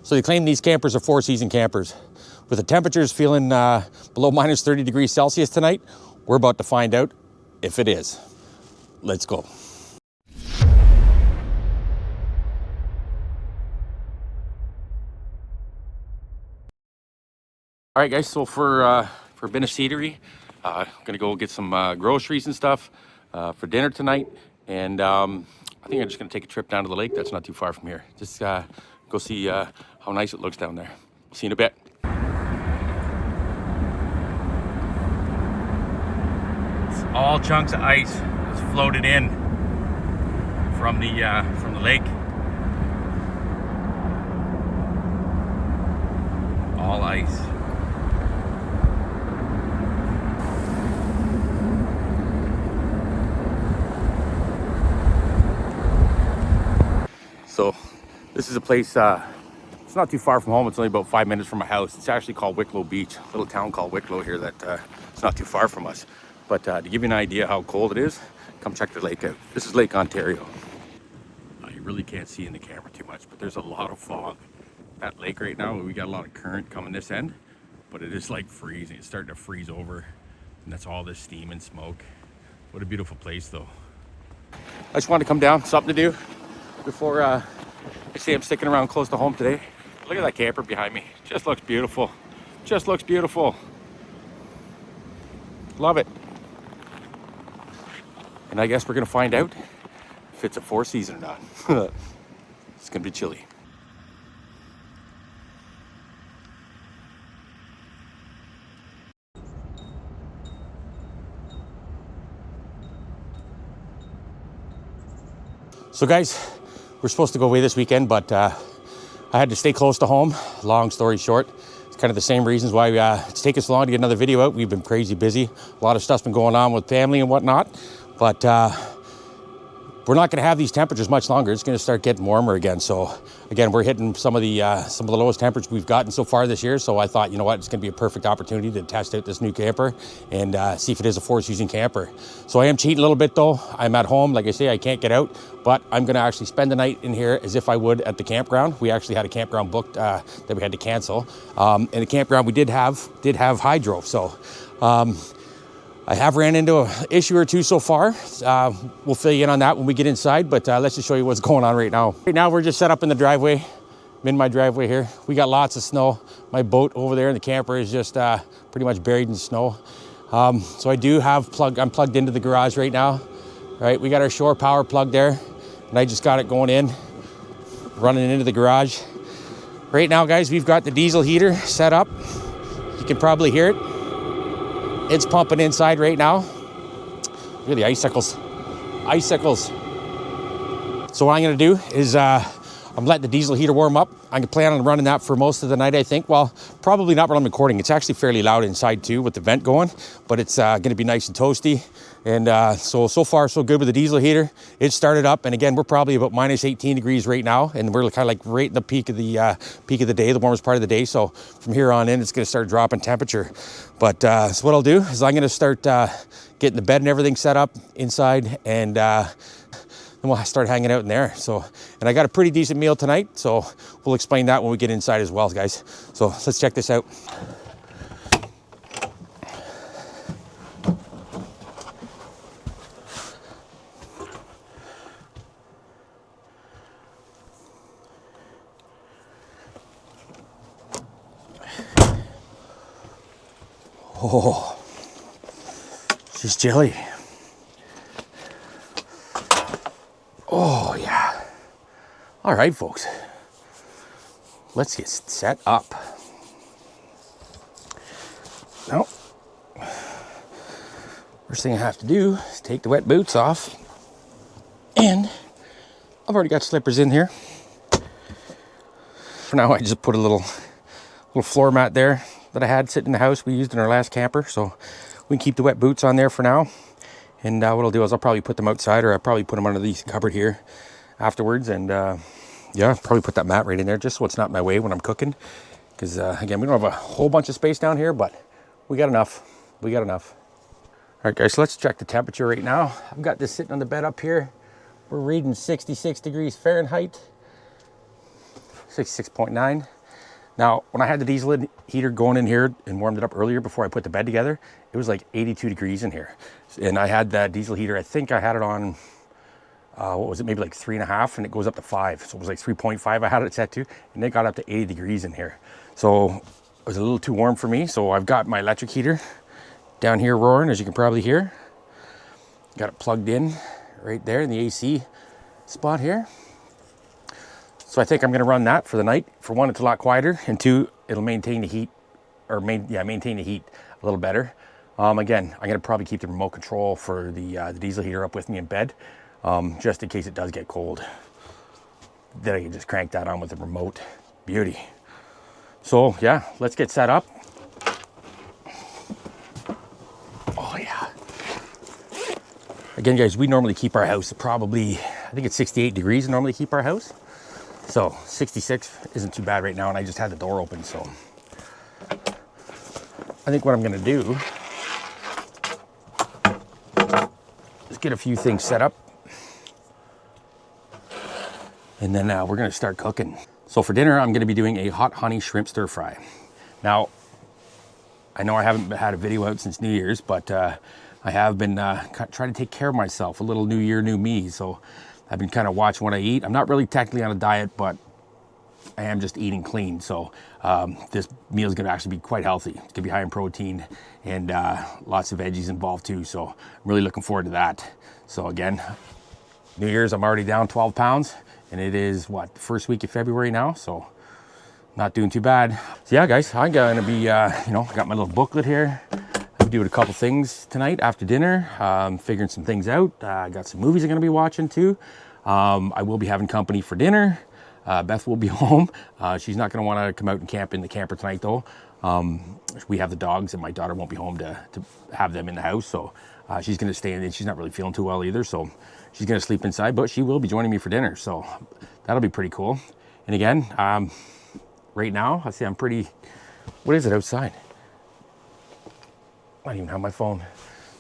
So they claim these campers are four-season campers. With the temperatures feeling below minus 30 degrees Celsius tonight, we're about to find out if it is. Let's go. All right, guys, so for a bit of eatery, I'm gonna go get some groceries and stuff for dinner tonight. And I think I'm just gonna take a trip down to the lake. That's not too far from here. Just go see how nice it looks down there. See you in a bit. It's all chunks of ice that's floated in from the lake. All ice. So this is a place, it's not too far from home. It's only about 5 minutes from my house. It's actually called Wicklow Beach, a little town called Wicklow here that it's not too far from us. But to give you an idea how cold it is, come check the lake out. This is Lake Ontario. You really can't see in the camera too much, but there's a lot of fog. That lake right now, we got a lot of current coming this end, but it is like freezing. It's starting to freeze over, and that's all this steam and smoke. What a beautiful place though. I just wanted to come down, something to do before I say I'm sticking around close to home today. Look at that camper behind me. Just looks beautiful. Just looks beautiful. Love it. And I guess we're gonna find out if it's a four-season or not. It's gonna be chilly. So guys, we're supposed to go away this weekend, but I had to stay close to home. Long story short, it's kind of the same reasons why it's taken so long to get another video out. We've been crazy busy. A lot of stuff's been going on with family and whatnot, but we're not going to have these temperatures much longer. It's going to start getting warmer again. So again, we're hitting some of the lowest temperatures we've gotten so far this year. So I thought, you know what, it's going to be a perfect opportunity to test out this new camper and see if it is a four-season camper. So I am cheating a little bit though. I'm at home, like I say, I can't get out, but I'm going to actually spend the night in here as if I would at the campground. We actually had a campground booked that we had to cancel. And the campground we did have hydro. So I have ran into an issue or two so far. We'll fill you in on that when we get inside, but let's just show you what's going on right now. Right now, we're just set up in the driveway. I'm in my driveway here. We got lots of snow. My boat over there in the camper is just pretty much buried in snow. So I do have I'm plugged into the garage right now. All right, we got our shore power plug there, and I just got it going in, running into the garage. Right now, guys, we've got the diesel heater set up. You can probably hear it. It's pumping inside right now. Look at the icicles. Icicles. So what I'm gonna do is I'm letting the diesel heater warm up. I'm gonna plan on running that for most of the night, I think. Well, probably not when I'm recording. It's actually fairly loud inside too with the vent going, but it's gonna be nice and toasty. And so far so good with the diesel heater. It started up, and again, we're probably about minus 18 degrees right now, and we're kind of like right in the peak of the day, the warmest part of the day. So from here on in, it's gonna start dropping temperature. But so what I'll do is I'm gonna start getting the bed and everything set up inside, and then we'll start hanging out in there. So, and I got a pretty decent meal tonight, so we'll explain that when we get inside as well, guys. So let's check this out. Oh, she's jelly. Oh, yeah. All right, folks. Let's get set up. Now, first thing I have to do is take the wet boots off. And I've already got slippers in here. For now, I just put a little floor mat there that I had sitting in the house we used in our last camper. So we can keep the wet boots on there for now. And what I'll do is I'll probably put them outside, or I'll probably put them under the cupboard here afterwards. And yeah, probably put that mat right in there just so it's not in my way when I'm cooking. Because again, we don't have a whole bunch of space down here, but we got enough. We got enough. All right, guys, so let's check the temperature right now. I've got this sitting on the bed up here. We're reading 66 degrees Fahrenheit, 66.9. Now, when I had the diesel heater going in here and warmed it up earlier before I put the bed together, it was like 82 degrees in here. And I had that diesel heater, I think I had it on, what was it, maybe like 3.5, and it goes up to 5. So it was like 3.5 I had it set to, and it got up to 80 degrees in here. So it was a little too warm for me. So I've got my electric heater down here roaring, as you can probably hear. Got it plugged in right there in the AC spot here. So I think I'm gonna run that for the night. For one, it's a lot quieter, and two, it'll maintain the heat, or maintain the heat a little better. Again, I'm gonna probably keep the remote control for the diesel heater up with me in bed, just in case it does get cold. Then I can just crank that on with the remote. Beauty. So yeah, let's get set up. Oh yeah. Again, guys, we normally keep our house probably, I think it's 68 degrees normally keep our house. So 66 isn't too bad right now, and I just had the door open. So I think what I'm gonna do is get a few things set up, and then we're gonna start cooking. So for dinner, I'm gonna be doing a hot honey shrimp stir fry. Now, I know I haven't had a video out since New Year's, but I have been trying to take care of myself. A little new year, new me. So I've been kind of watching what I eat. I'm not really technically on a diet, but I am just eating clean. So this meal is going to actually be quite healthy. It's going to be high in protein and lots of veggies involved too. So I'm really looking forward to that. So again, New Year's, I'm already down 12 pounds, and it is what, the first week of February now. So not doing too bad. So yeah, guys, I'm going to be, you know, I got my little booklet here. I'm doing a couple things tonight after dinner, figuring some things out. I got some movies I'm going to be watching too. I will be having company for dinner. Beth will be home. She's not going to want to come out and camp in the camper tonight though. We have the dogs, and my daughter won't be home to have them in the house. So she's going to stay in, and she's not really feeling too well either. So she's going to sleep inside, but she will be joining me for dinner. So that'll be pretty cool. And again, right now, I say I'm pretty, what is it outside? I don't even have my phone.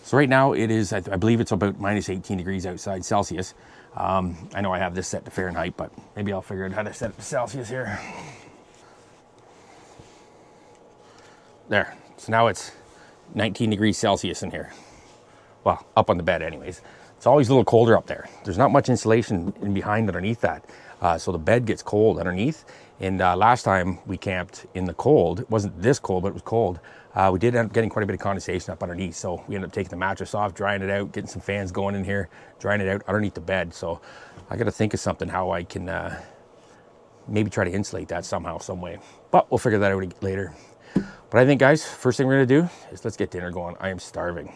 So right now it is, I believe it's about minus 18 degrees outside Celsius. I know I have this set to Fahrenheit, but maybe I'll figure out how to set it to Celsius here. There, so now it's 19 degrees Celsius in here. Well, up on the bed anyways. It's always a little colder up there. There's not much insulation in behind underneath that. So the bed gets cold underneath. And last time we camped in the cold, it wasn't this cold, but it was cold. We did end up getting quite a bit of condensation up underneath. So we ended up taking the mattress off, drying it out, getting some fans going in here, drying it out underneath the bed. So I got to think of something how I can maybe try to insulate that somehow, some way. But we'll figure that out later. But I think, guys, first thing we're going to do is let's get dinner going. I am starving.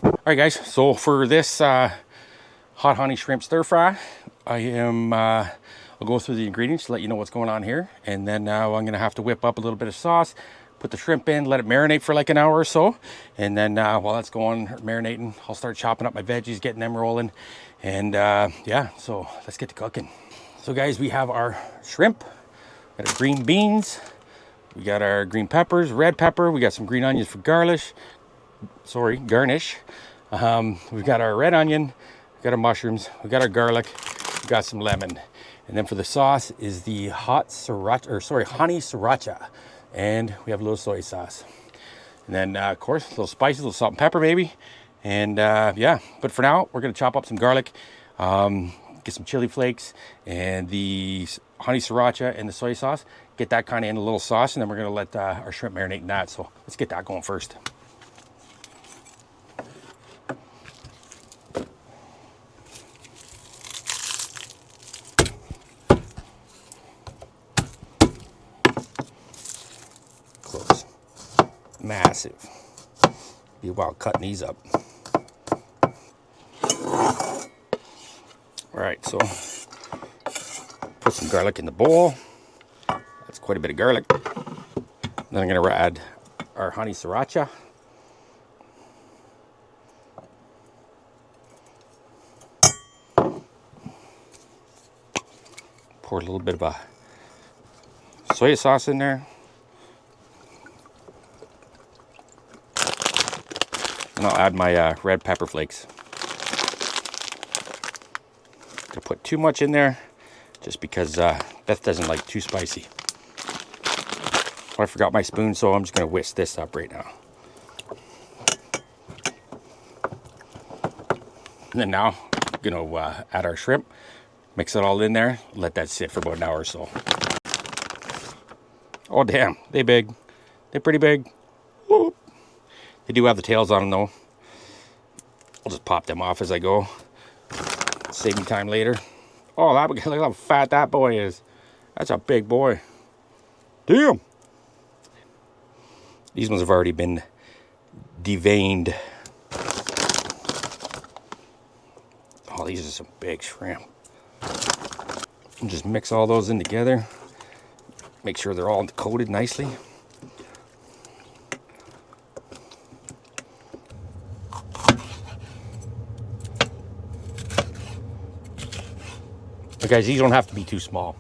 All right, guys, so for this hot honey shrimp stir fry, I'll go through the ingredients to let you know what's going on here. And then now I'm gonna have to whip up a little bit of sauce, put the shrimp in, let it marinate for like an hour or so. And then while that's going, marinating, I'll start chopping up my veggies, getting them rolling. And yeah, so let's get to cooking. So guys, we have our shrimp, got our green beans, we got our green peppers, red pepper, we got some green onions for garnish. We've got our red onion, we've got our mushrooms, we've got our garlic, we've got some lemon. And then for the sauce is the honey sriracha. And we have a little soy sauce. And then, of course, a little spices, a little salt and pepper, maybe. And yeah, but for now, we're gonna chop up some garlic, get some chili flakes, and the honey sriracha and the soy sauce. Get that kind of in a little sauce, and then we're gonna let our shrimp marinate in that. So let's get that going first. Massive. Be a while cutting these up. All right, so put some garlic in the bowl. That's quite a bit of garlic. Then I'm going to add our honey sriracha. Pour a little bit of a soy sauce in there. And I'll add my red pepper flakes. Don't put too much in there, just because Beth doesn't like too spicy. I forgot my spoon, so I'm just going to whisk this up right now. And then now, I'm going to add our shrimp, mix it all in there, let that sit for about an hour or so. Oh damn, they big. They're pretty big. Whoop. They do have the tails on them though. I'll just pop them off as I go. Save me time later. Oh, look how fat that boy is. That's a big boy. Damn. These ones have already been deveined. Oh, these are some big shrimp. And just mix all those in together. Make sure they're all coated nicely. But guys, these don't have to be too small.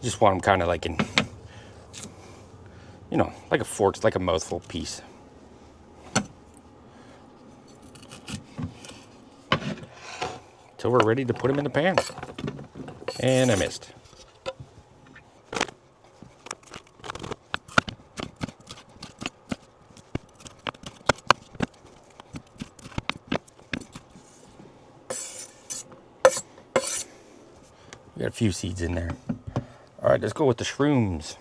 Just want them kind of like in, you know, like a fork, like a mouthful piece. Till we're ready to put them in the pan. And I missed. We got a few seeds in there. All right, let's go with the shrooms.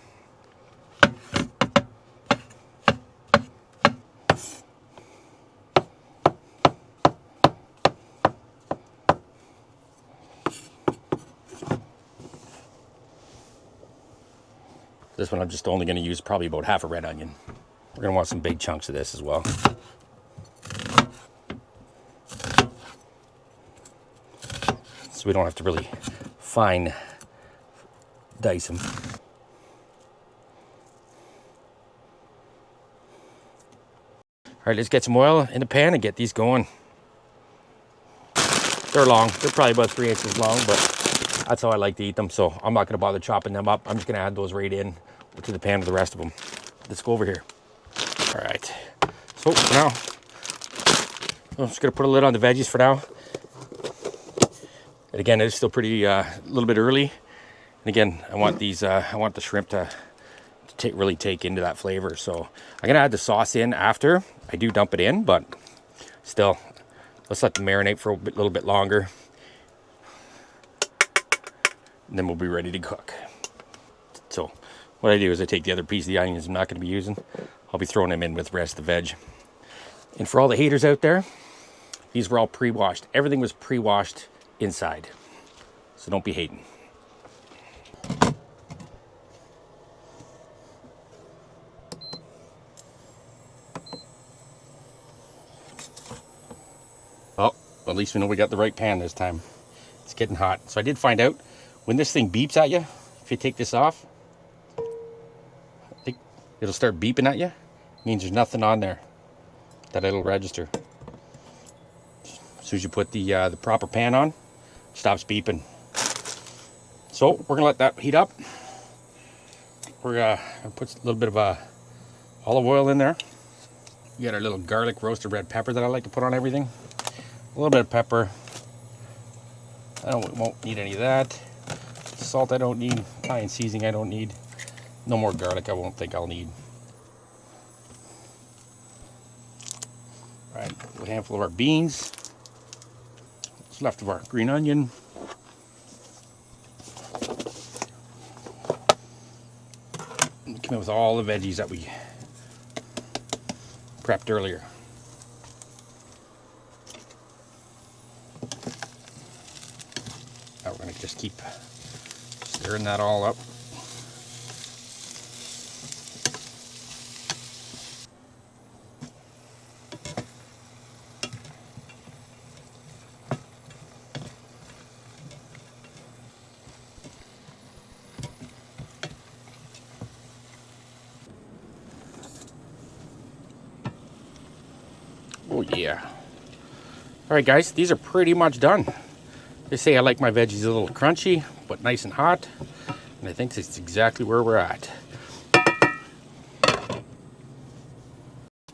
This one I'm just only going to use probably about half a red onion. We're going to want some big chunks of this as well. So we don't have to really fine dice them. All right, let's get some oil in the pan and get these going. They're long. They're probably about 3 inches long, but that's how I like to eat them. So I'm not going to bother chopping them up. I'm just going to add those right in to the pan with the rest of them. Let's go over here. All right. So now, I'm just going to put a lid on the veggies for now. And again, it's still pretty, a little bit early. And again, I want these, I want the shrimp to really take into that flavor. So I'm going to add the sauce in after. I do dump it in, but still, let's let them marinate for a little bit longer. And then we'll be ready to cook. So what I do is I take the other piece of the onions I'm not going to be using. I'll be throwing them in with the rest of the veg. And for all the haters out there, these were all pre-washed. Everything was pre-washed inside. So don't be hating. Well, at least we know we got the right pan this time. It's getting hot. So I did find out when this thing beeps at you, if you take this off, I think it'll start beeping at you. It means there's nothing on there that it'll register. As soon as you put the proper pan on, it stops beeping. So we're gonna let that heat up. We're gonna put a little bit of olive oil in there. We got our little garlic roasted red pepper that I like to put on everything. A little bit of pepper. Won't need any of that. Salt I don't need. Italian seasoning I don't need. No more garlic I won't think I'll need. All right, a handful of our beans. What's left of our green onion. And come in with all the veggies that we prepped earlier. Now we're going to just keep stirring that all up. yeah. All right, guys, these are pretty much done. They say I like my veggies a little crunchy, but nice and hot. And I think it's exactly where we're at.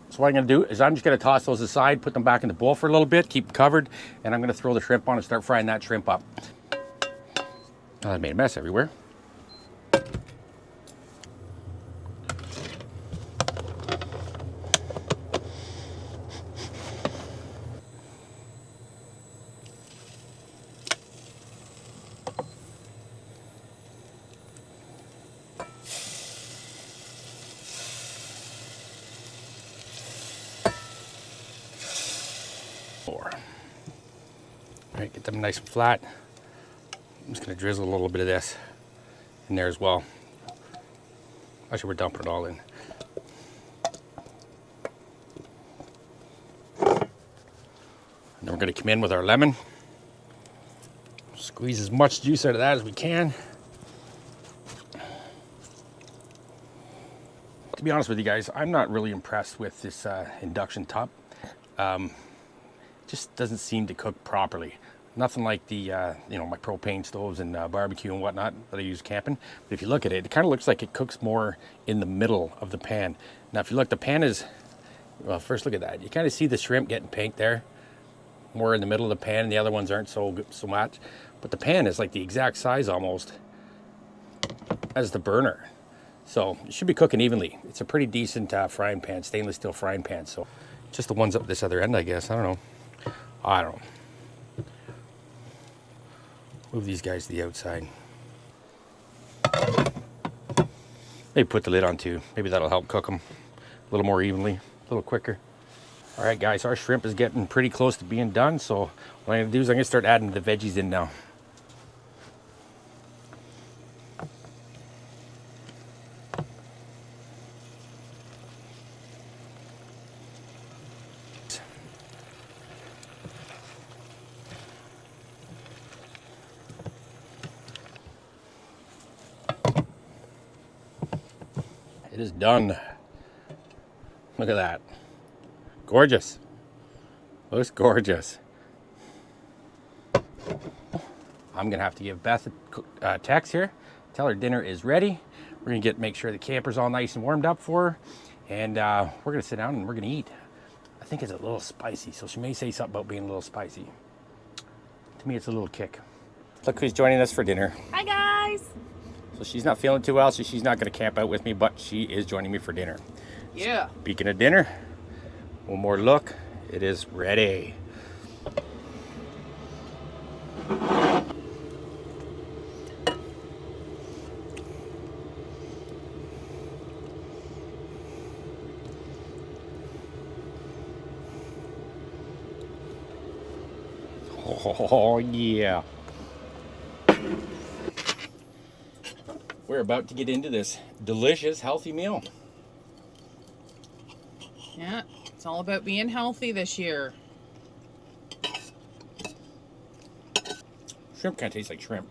So what I'm gonna do is I'm just gonna toss those aside, put them back in the bowl for a little bit, keep them covered, and I'm gonna throw the shrimp on and start frying that shrimp up. Oh, I made a mess everywhere. All right, get them nice and flat. I'm just gonna drizzle a little bit of this in there as well. Actually, we're dumping it all in. And then we're gonna come in with our lemon. Squeeze as much juice out of that as we can. To be honest with you guys, I'm not really impressed with this induction top. Just doesn't seem to cook properly. Nothing like the, you know, my propane stoves and barbecue and whatnot that I use camping. But if you look at it, it kind of looks like it cooks more in the middle of the pan. Now, if you look, the pan is, well, first look at that. You kind of see the shrimp getting pink there, more in the middle of the pan, and the other ones aren't so much. But the pan is like the exact size almost as the burner. So it should be cooking evenly. It's a pretty decent frying pan, stainless steel frying pan. So just the ones up this other end, I guess. I don't know. Move these guys to the outside. Maybe put the lid on too. Maybe that'll help cook them a little more evenly, a little quicker. All right, guys, our shrimp is getting pretty close to being done. So what I'm gonna do is I'm gonna start adding the veggies in now. It is done. Look at that. Gorgeous. Looks gorgeous. I'm gonna have to give Beth a text here. Tell her dinner is ready. We're gonna make sure the camper's all nice and warmed up for her. And we're gonna sit down and we're gonna eat. I think it's a little spicy, so she may say something about being a little spicy. To me, it's a little kick. Look who's joining us for dinner. Hi, guys. So she's not feeling too well, so she's not gonna camp out with me, but she is joining me for dinner. Yeah. Speaking of dinner, one more look. It is ready. Oh, yeah. We're about to get into this delicious, healthy meal. Yeah, it's all about being healthy this year. Shrimp kind of tastes like shrimp.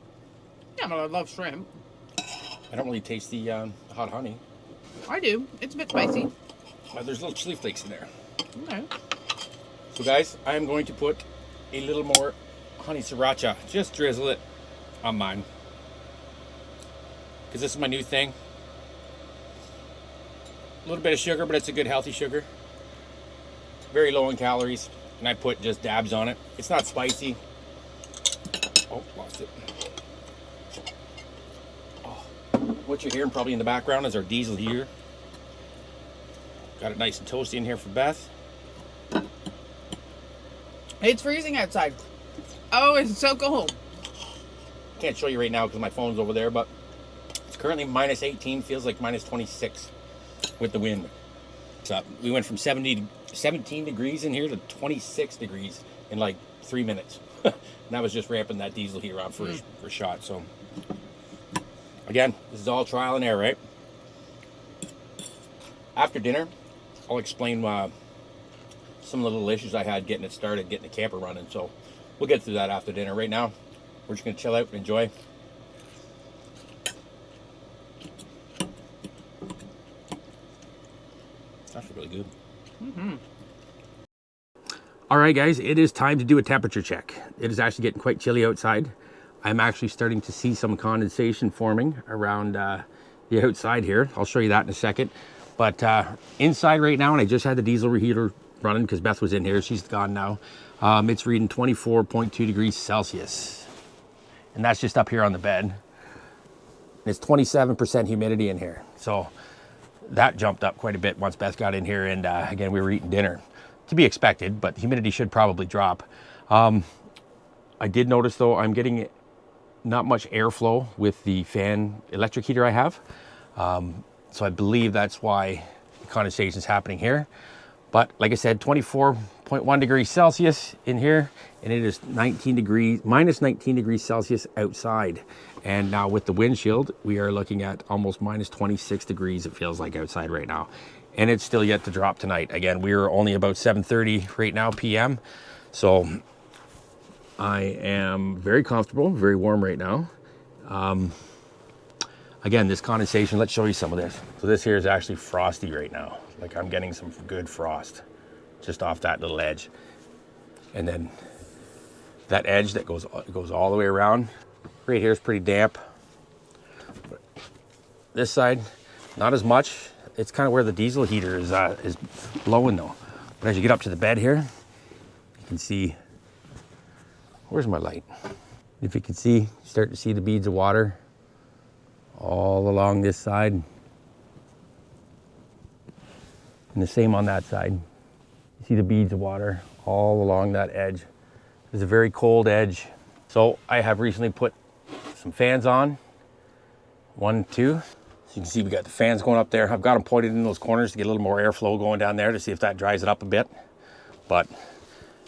Yeah, but I love shrimp. I don't really taste the hot honey. I do. It's a bit spicy. But there's little chili flakes in there. Okay. So guys, I'm going to put a little more honey sriracha. Just drizzle it on mine. Because this is my new thing. A little bit of sugar, but it's a good healthy sugar. Very low in calories. And I put just dabs on it. It's not spicy. Oh, lost it. Oh. What you're hearing probably in the background is our diesel heater. Got it nice and toasty in here for Beth. It's freezing outside. Oh, it's so cold. Can't show you right now because my phone's over there, but it's currently minus 18, feels like minus 26 with the wind. So we went from 17 degrees in here to 26 degrees in like 3 minutes. And that was just ramping that diesel heater on for a shot. So again, this is all trial and error, right? After dinner, I'll explain some of the little issues I had getting it started, getting the camper running. So we'll get through that after dinner. Right now, we're just gonna chill out and enjoy. It's actually really good. All right, guys, it is time to do a temperature check. It is actually getting quite chilly outside. I'm actually starting to see some condensation forming around the outside here. I'll show you that in a second. But inside right now, and I just had the diesel reheater running because Beth was in here. She's gone now. It's reading 24.2 degrees Celsius. And that's just up here on the bed. And it's 27% humidity in here. So that jumped up quite a bit once Beth got in here. And again, we were eating dinner. To be expected, but humidity should probably drop. I did notice though, I'm getting not much airflow with the fan electric heater I have. So I believe that's why the condensation is happening here. But like I said, 24.1 degrees Celsius in here, and it is minus 19 degrees Celsius outside. And now with the windshield, we are looking at almost minus 26 degrees, it feels like outside right now. And it's still yet to drop tonight. Again, we're only about 7:30 right now p.m. So I am very comfortable, very warm right now. Again, this condensation, let's show you some of this. So this here is actually frosty right now. Like I'm getting some good frost just off that little edge. And then that edge that goes all the way around. Right here is pretty damp. This side, not as much. It's kind of where the diesel heater is blowing though. But as you get up to the bed here, you can see, where's my light? If you can see, you start to see the beads of water all along this side. And the same on that side. You see the beads of water all along that edge. It's a very cold edge. So I have recently put some fans on, 1, 2. So you can see we got the fans going up there. I've got them pointed in those corners to get a little more airflow going down there to see if that dries it up a bit. But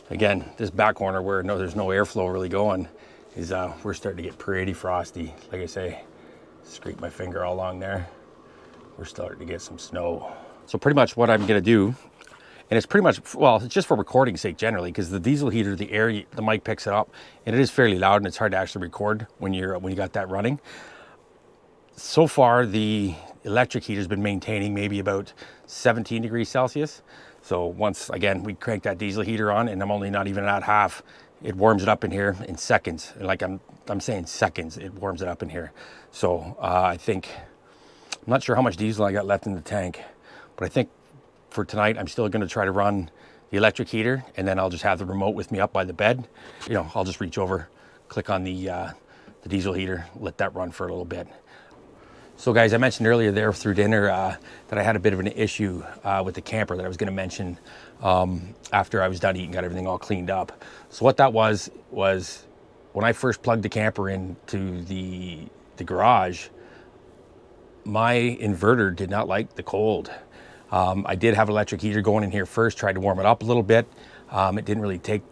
again, this back corner where there's no airflow really going is we're starting to get pretty frosty. Like I say, scrape my finger all along there. We're starting to get some snow. So pretty much what I'm gonna do, and it's pretty much, well, it's just for recording sake generally, because the diesel heater, the mic picks it up, and it is fairly loud and it's hard to actually record when you got that running. So far, the electric heater's been maintaining maybe about 17 degrees Celsius. So once, again, we crank that diesel heater on, and I'm only not even at half, it warms it up in here in seconds. Like I'm saying seconds, it warms it up in here. So I think, I'm not sure how much diesel I got left in the tank, but I think for tonight, I'm still gonna try to run the electric heater, and then I'll just have the remote with me up by the bed. You know, I'll just reach over, click on the diesel heater, let that run for a little bit. So guys, I mentioned earlier there through dinner that I had a bit of an issue with the camper that I was going to mention after I was done eating, got everything all cleaned up. So what that was when I first plugged the camper into the garage, my inverter did not like the cold. I did have an electric heater going in here first, tried to warm it up a little bit. It didn't really take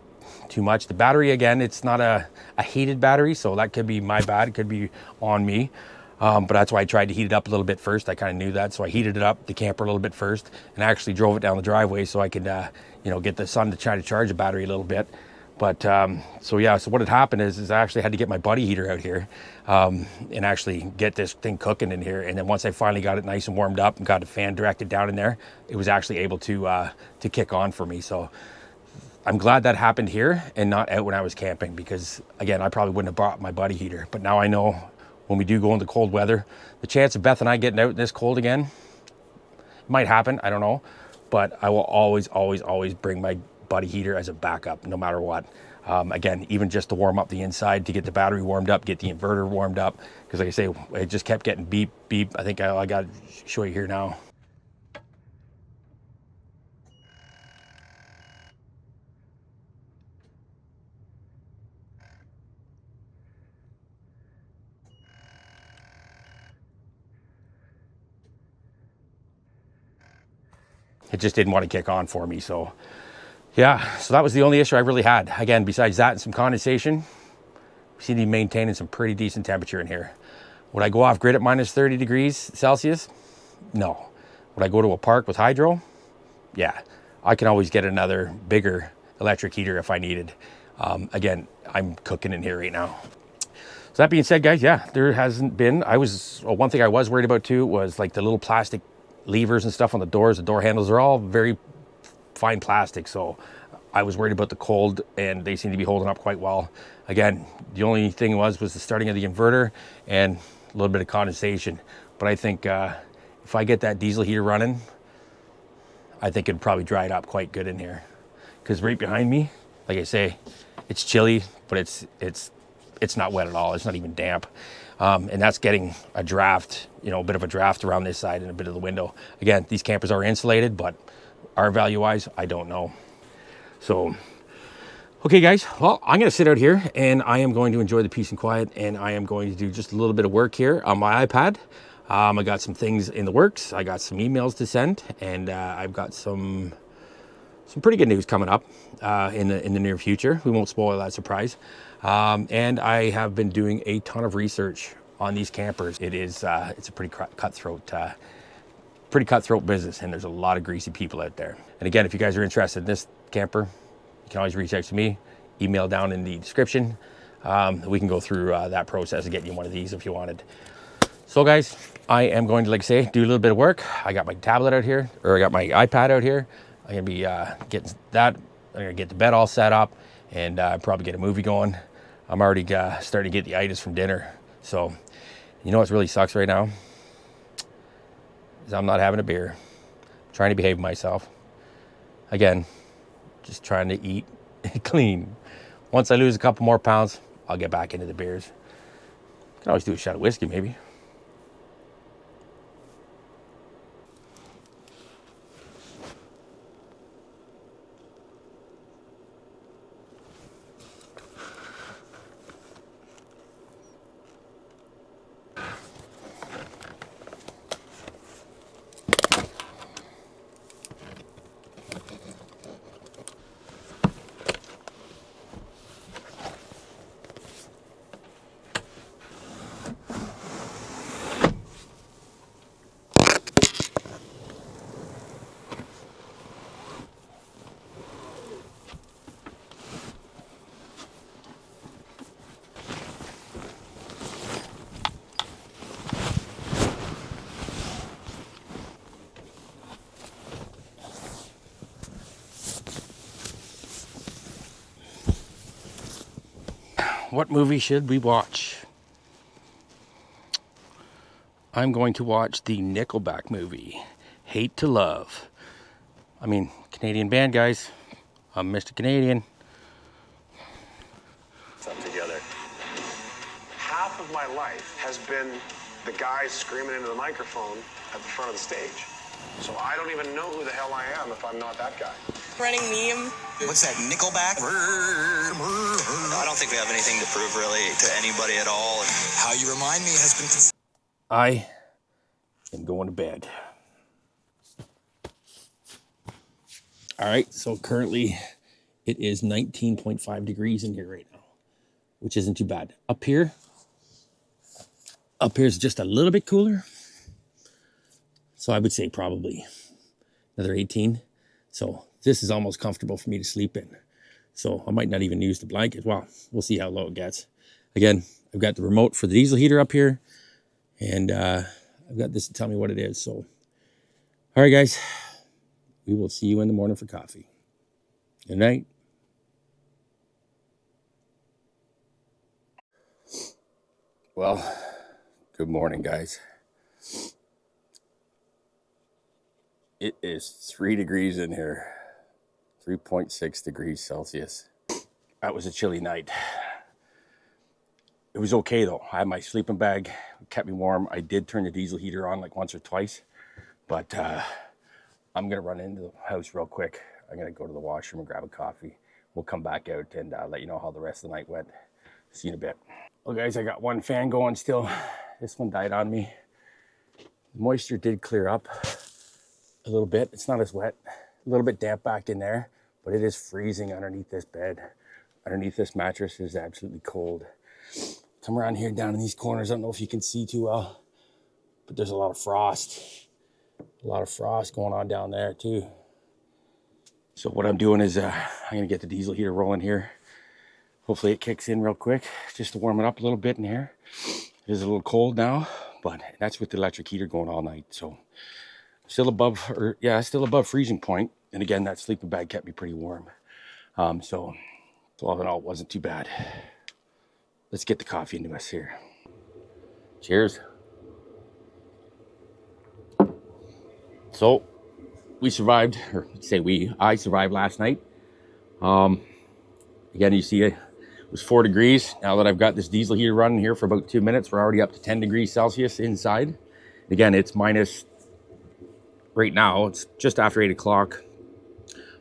too much. The battery, again, it's not a heated battery, so that could be my bad. It could be on me. But that's why I tried to heat it up a little bit first. I kind of knew that, so I heated it up, the camper a little bit first, and actually drove it down the driveway so I could, get the sun to try to charge the battery a little bit. But so what had happened is I actually had to get my buddy heater out here and actually get this thing cooking in here. And then once I finally got it nice and warmed up and got the fan directed down in there, it was actually able to kick on for me. So I'm glad that happened here and not out when I was camping, because again, I probably wouldn't have brought my buddy heater. But now I know, when we do go into cold weather, the chance of Beth and I getting out in this cold again might happen, I don't know, but I will always bring my buddy heater as a backup no matter what. Again, even just to warm up the inside, to get the battery warmed up, get the inverter warmed up, because like I say, it just kept getting beep beep. I think I got to show you here now. It just didn't want to kick on for me. So yeah, so that was the only issue I really had. Again, besides that and some condensation, we seem to be maintaining some pretty decent temperature in here. Would I go off grid at minus 30 degrees Celsius? No. Would I go to a park with hydro? Yeah, I can always get another bigger electric heater if I needed. Again, I'm cooking in here right now. So that being said, guys, yeah, there hasn't been, one thing I was worried about too was like the little plastic levers and stuff on the doors, the door handles are all very fine plastic. So I was worried about the cold, and they seem to be holding up quite well. Again, the only thing was the starting of the inverter and a little bit of condensation. But I think if I get that diesel heater running, I think it'd probably dry it up quite good in here. Because right behind me, like I say, it's chilly, but it's not wet at all. It's not even damp. And that's getting a draft, you know, a bit of a draft around this side and a bit of the window. Again, these campers are insulated, but R value wise, I don't know. So, okay guys, well, I'm gonna sit out here and I am going to enjoy the peace and quiet, and I am going to do just a little bit of work here on my iPad. I got some things in the works. I got some emails to send, and I've got some pretty good news coming up in the near future. We won't spoil that surprise. And I have been doing a ton of research on these campers. It's a pretty cutthroat business, and there's a lot of greasy people out there. And again, if you guys are interested in this camper, you can always reach out to me. Email down in the description. We can go through that process of getting you one of these if you wanted. So guys, I am going to, like I say, do a little bit of work. I got my tablet out here, or I got my iPad out here. I'm gonna be getting that. I'm gonna get the bed all set up, and probably get a movie going. I'm already starting to get the itis from dinner. So, you know what really sucks right now? Is I'm not having a beer. I'm trying to behave myself. Again, just trying to eat clean. Once I lose a couple more pounds, I'll get back into the beers. Can always do a shot of whiskey, maybe. What movie should we watch? I'm going to watch the Nickelback movie, Hate to Love. I mean, Canadian band, guys. I'm Mr. Canadian. Together. Half of my life has been the guy screaming into the microphone at the front of the stage. So I don't even know who the hell I am if I'm not that guy. Running meme. What's that, Nickelback? I don't think we have anything to prove really to anybody at all. And how you remind me has been... I am going to bed. All right, so currently it is 19.5 degrees in here right now, which isn't too bad. Up here is just a little bit cooler. So I would say probably another 18. So this is almost comfortable for me to sleep in. So I might not even use the blanket. Well, we'll see how low it gets. Again, I've got the remote for the diesel heater up here, and I've got this to tell me what it is. So, all right, guys, we will see you in the morning for coffee. Good night. Well, good morning, guys. It is 3 degrees in here, 3.6 degrees Celsius. That was a chilly night. It was okay though. I had my sleeping bag, it kept me warm. I did turn the diesel heater on like once or twice, but I'm gonna run into the house real quick. I'm gonna go to the washroom and grab a coffee. We'll come back out and let you know how the rest of the night went. See you in a bit. Well guys, I got one fan going still. This one died on me. The moisture did clear up a little bit. It's not as wet. A little bit damp back in there, but it is freezing underneath this bed. Underneath this mattress is absolutely cold. Come around here down in these corners. I don't know if you can see too well, but there's a lot of frost. A lot of frost going on down there too. So what I'm doing is I'm gonna get the diesel heater rolling here. Hopefully it kicks in real quick just to warm it up a little bit in here. It is a little cold now, but that's with the electric heater going all night. So still above freezing point. And again, that sleeping bag kept me pretty warm. So all in all, it wasn't too bad. Let's get the coffee into us here. Cheers. So we survived, or say I survived last night. Again, you see it was 4 degrees. Now that I've got this diesel heater running here for about 2 minutes, we're already up to 10 degrees Celsius inside. Again, it's minus, right now, it's just after 8 o'clock.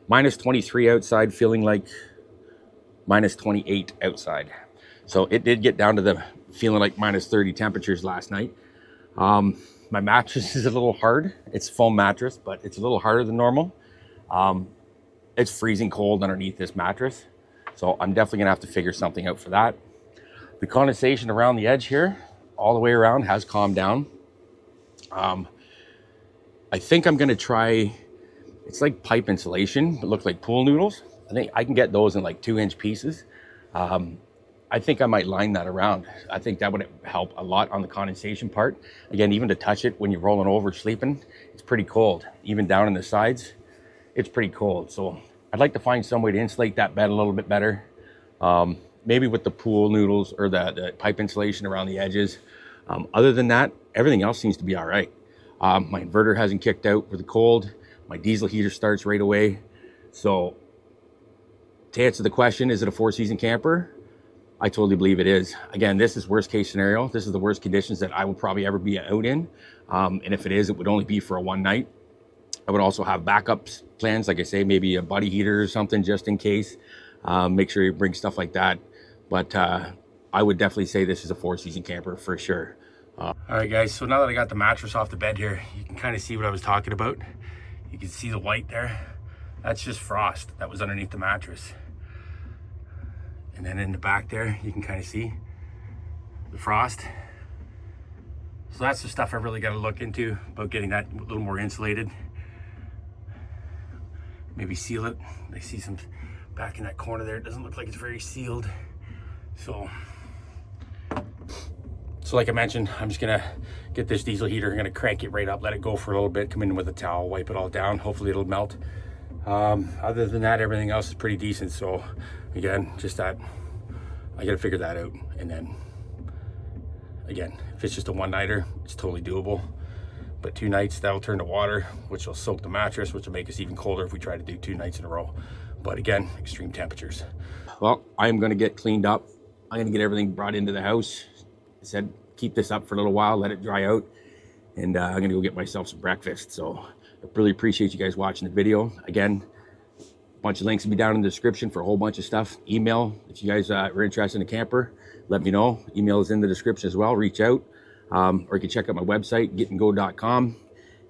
Minus 23 outside, feeling like minus 28 outside. So it did get down to the feeling like minus 30 temperatures last night. My mattress is a little hard. It's a foam mattress, but it's a little harder than normal. It's freezing cold underneath this mattress. So I'm definitely gonna have to figure something out for that. The condensation around the edge here, all the way around, has calmed down. I think I'm gonna try, it's like pipe insulation, but look like pool noodles. I think I can get those in like 2-inch pieces. I think I might line that around. I think that would help a lot on the condensation part. Again, even to touch it when you're rolling over sleeping, it's pretty cold. Even down in the sides, it's pretty cold. So I'd like to find some way to insulate that bed a little bit better. Maybe with the pool noodles or the pipe insulation around the edges. Other than that, everything else seems to be all right. My inverter hasn't kicked out for the cold. My diesel heater starts right away. So to answer the question, is it a 4-season camper? I totally believe it is. Again, this is worst case scenario. This is the worst conditions that I will probably ever be out in. And if it is, it would only be for a one night. I would also have backups plans, like I say, maybe a buddy heater or something just in case. Make sure you bring stuff like that. But I would definitely say this is a 4-season camper for sure. All right, guys, so now that I got the mattress off the bed here, you can kind of see what I was talking about. You can see the white there. That's just frost that was underneath the mattress. And then in the back there, you can kind of see the frost. So that's the stuff I really got to look into about getting that a little more insulated. Maybe seal it. I see some back in that corner there. It doesn't look like it's very sealed. So like I mentioned, I'm just gonna get this diesel heater. I'm gonna crank it right up, let it go for a little bit, come in with a towel, wipe it all down. Hopefully it'll melt. Other than that, everything else is pretty decent. So again, just that I gotta figure that out. And then again, if it's just a one-nighter, it's totally doable. But 2 nights, that'll turn to water, which will soak the mattress, which will make us even colder if we try to do 2 nights in a row. But again, extreme temperatures. Well, I'm gonna get cleaned up. I'm gonna get everything brought into the house. I said, keep this up for a little while, let it dry out. And I'm gonna go get myself some breakfast. So I really appreciate you guys watching the video. Again, a bunch of links will be down in the description for a whole bunch of stuff. Email, if you guys are interested in a camper, let me know. Email is in the description as well, reach out. Or you can check out my website, getandgo.com.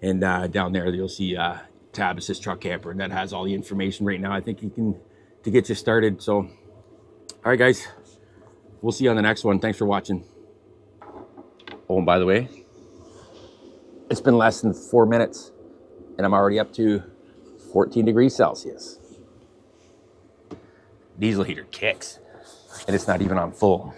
And down there, you'll see tab that says truck camper. And that has all the information right now, I think you can, to get you started. So, all right, guys, we'll see you on the next one. Thanks for watching. Oh, and by the way, it's been less than 4 minutes and I'm already up to 14 degrees Celsius. Diesel heater kicks and it's not even on full.